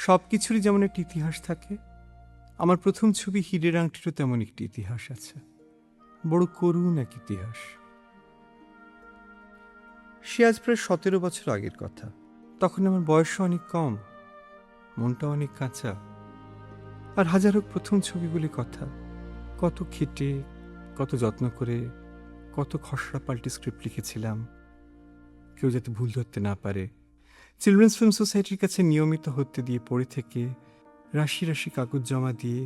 সব কিছুরই যেমন একটা ইতিহাস থাকে, আমার প্রথম ছবি হীরের আংটিরও তেমন একটি ইতিহাস আছে। বড় করুণ এক ইতিহাস। সে আজ প্রায় 17 বছর আগের কথা। তখন আমার বয়সও অনেক কম, মনটা অনেক কাঁচা। আর হাজার হোক প্রথম ছবি বলে কথা। কত খেটে, কত যত্ন করে, কত খসড়া পাল্টে স্ক্রিপ্ট লিখেছিলাম, কেউ যাতে ভুল ধরতে না পারে। চিলড্রেন্স ফিল্ম সোসাইটির কাছে নিয়মিত হতে দিয়ে পড়ে থেকে রাশি রাশি কাগজ জমা দিয়ে,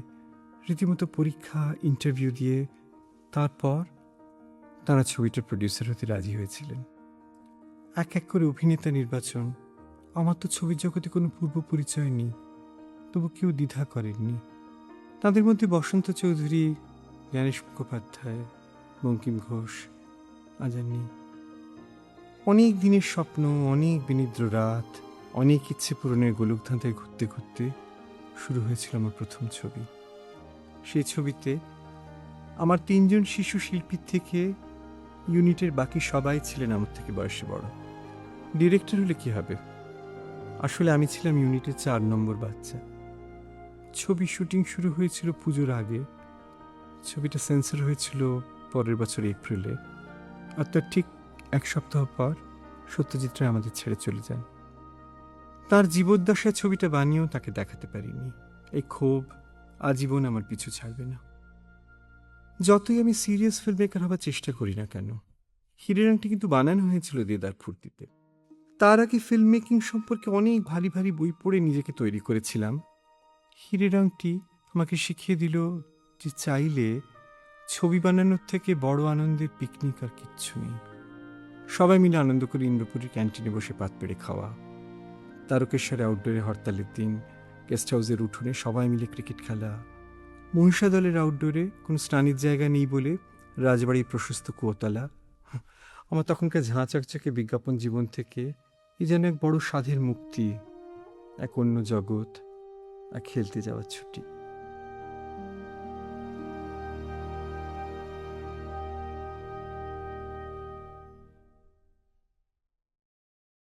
রীতিমতো পরীক্ষা ইন্টারভিউ দিয়ে তারপর তারা ছবিটার প্রডিউসার হতে রাজি হয়েছিলেন। এক এক করে অভিনেতা নির্বাচন। আমার তো ছবির জগতে কোনো পূর্ব পরিচয় নেই, তবু কেউ দ্বিধা করেননি। তাদের মধ্যে বসন্ত চৌধুরী, জ্ঞানেশ মুখোপাধ্যায়, বঙ্কিম ঘোষ, আজ আর নেই। অনেক দিনের স্বপ্ন, অনেক বিনিদ্র রাত, অনেক ইচ্ছে পূরণের গোলকধাঁধায় ঘুরতে ঘুরতে শুরু হয়েছিল আমার প্রথম ছবি। সেই ছবিতে আমার 3জন শিশু শিল্পীর থেকে ইউনিটের বাকি সবাই ছিলেন আমার থেকে বয়সে বড়। ডিরেক্টর হলে কি হবে, আসলে আমি ছিলাম ইউনিটের 4 নম্বর বাচ্চা। ছবি শুটিং শুরু হয়েছিল পুজোর আগে, ছবিটা সেন্সর হয়েছিল পরের বছর এপ্রিলে। আর তার ঠিক 1 সপ্তাহ পর সত্যজিৎ রায় আমাদের ছেড়ে চলে যান। তার জীবদ্দশায় ছবিটা বানিয়েও তাকে দেখাতে পারিনি। এই ক্ষোভ আজীবন আমার পিছু ছাড়বে না। যতই আমি সিরিয়াস ফিল্ম মেকার হবার চেষ্টা করি না কেন, হীরের আংটি কিন্তু বানানো হয়েছিল দেদার ফুর্তিতে। তার আগে ফিল্ম মেকিং সম্পর্কে অনেক ভারী ভারী বই পড়ে নিজেকে তৈরি করেছিলাম। হীরের আংটি আমাকে শিখিয়ে দিল যে চাইলে ছবি বানানোর থেকে বড় আনন্দের পিকনিক আর কিচ্ছু নেই। সবাই মিলে আনন্দ করে ইন্দ্রপুরীর ক্যান্টিনে বসে পাত পেড়ে খাওয়া, তারকেশ্বরে আউটডোরে হরতালের দিন গেস্ট হাউসের উঠোনে সবাই মিলে ক্রিকেট খেলা, মহিষা দলের আউটডোরে কোনো স্নানের জায়গা নেই বলে রাজবাড়ির প্রশস্ত কুয়োতলা। আমার তখনকার ঝাঁ চকচকে বিজ্ঞাপন জীবন থেকে এই যেন এক বড় সাধের মুক্তি, এক অন্য জগৎ, এক খেলতে যাওয়ার ছুটি।